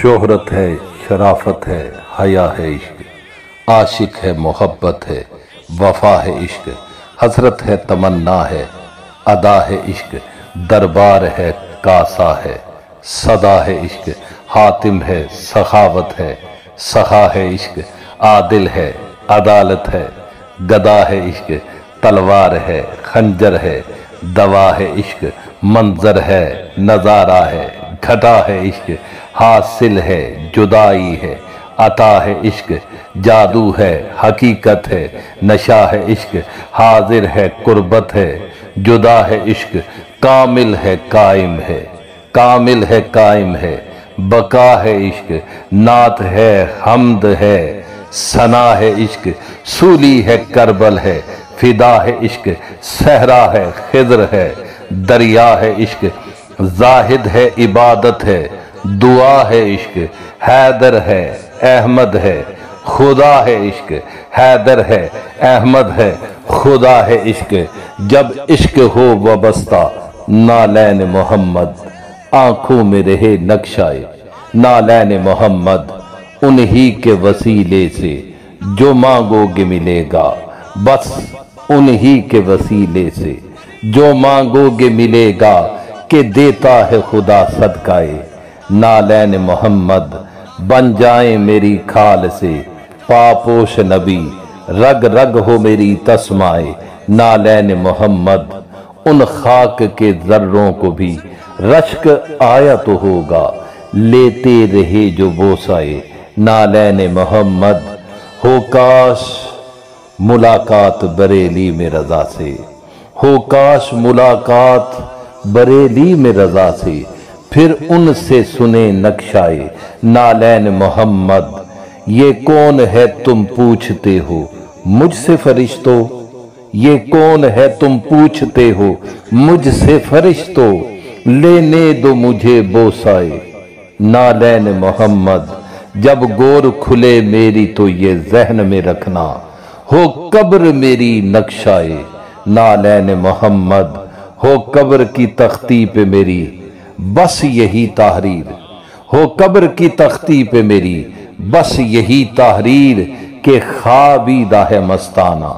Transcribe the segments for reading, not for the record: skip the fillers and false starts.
شہرت ہے، شرافت ہے، حیا ہے عشق، عاشق ہے، محبت ہے، وفا ہے عشق، حسرت ہے، تمنا ہے، ادا ہے عشق، دربار ہے، کاسا ہے، صدا ہے عشق، حاتم ہے، سخاوت ہے، سخا ہے عشق، عادل ہے، عدالت ہے، گدا ہے عشق، تلوار ہے، خنجر ہے، دوا ہے عشق، منظر ہے، نظارہ ہے، گھٹا ہے عشق، حاصل ہے، جدائی ہے، عطا ہے عشق، جادو ہے، حقیقت ہے، نشہ ہے عشق، حاضر ہے، قربت ہے، جدا ہے عشق، کامل ہے، قائم ہے، کامل ہے، قائم ہے، بقا ہے عشق، نعت ہے، حمد ہے، ثنا ہے عشق، سولی ہے، کربل ہے، فدا ہے عشق، صحرا ہے، خضر ہے، دریا ہے عشق، زاہد ہے، عبادت ہے، دعا ہے عشق، حیدر ہے، احمد ہے، خدا ہے عشق، حیدر ہے، احمد ہے، خدا ہے عشق، جب عشق ہو وابستہ نالین محمد، آنکھوں میں رہے نقشائے نالین محمد، انہی کے وسیلے سے جو مانگو گے ملے گا، بس انہی کے وسیلے سے جو مانگو گے ملے گا، کہ دیتا ہے خدا صدقائے نالین محمد، بن جائیں میری کھال سے پاپوش نبی، رگ رگ ہو میری تسمائے نالین محمد، ان خاک کے ذروں کو بھی رشک آیا تو ہوگا، لیتے رہے جو بوسائے نالین محمد، ہو کاش ملاقات بریلی میں رضا سے، ہو کاش ملاقات بریلی میں رضا سے، پھر ان سے سنے نقشائے نالین محمد، یہ کون ہے تم پوچھتے ہو مجھ سے فرشتوں، یہ کون ہے تم پوچھتے ہو مجھ سے فرشتوں، لینے دو مجھے بوسائے نالین محمد، جب گور کھلے میری تو یہ ذہن میں رکھنا، ہو قبر میری نقشائے نالین محمد، ہو قبر کی تختی پہ میری بس یہی تحریر، ہو قبر کی تختی پہ میری بس یہی تحریر، کہ خوابیدہ ہے مستانہ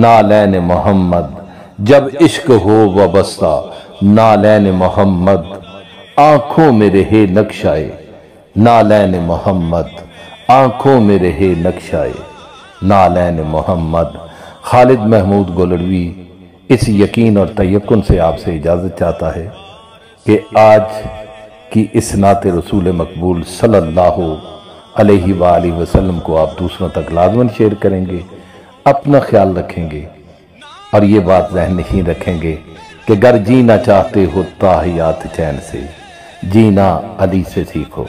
نالین محمد، جب عشق ہو وابستہ نالین محمد، آنکھوں میں رہے نقشائے نالین محمد، آنکھوں میں رہے نقشائے نالین محمد۔ خالد محمود گولڑوی اس یقین اور تیقن سے آپ سے اجازت چاہتا ہے کہ آج کی اس نعت رسول مقبول صلی اللہ علیہ وآلہ وسلم کو آپ دوسروں تک لازماً شیئر کریں گے، اپنا خیال رکھیں گے، اور یہ بات ذہن نہیں رکھیں گے کہ گر جینا چاہتے ہو تاحیات چین سے، جینا علی سے سیکھو،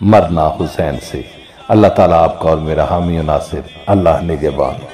مرنا حسین سے۔ اللہ تعالیٰ آپ کا اور میرا حامی و ناصر، اللہ نگہبان۔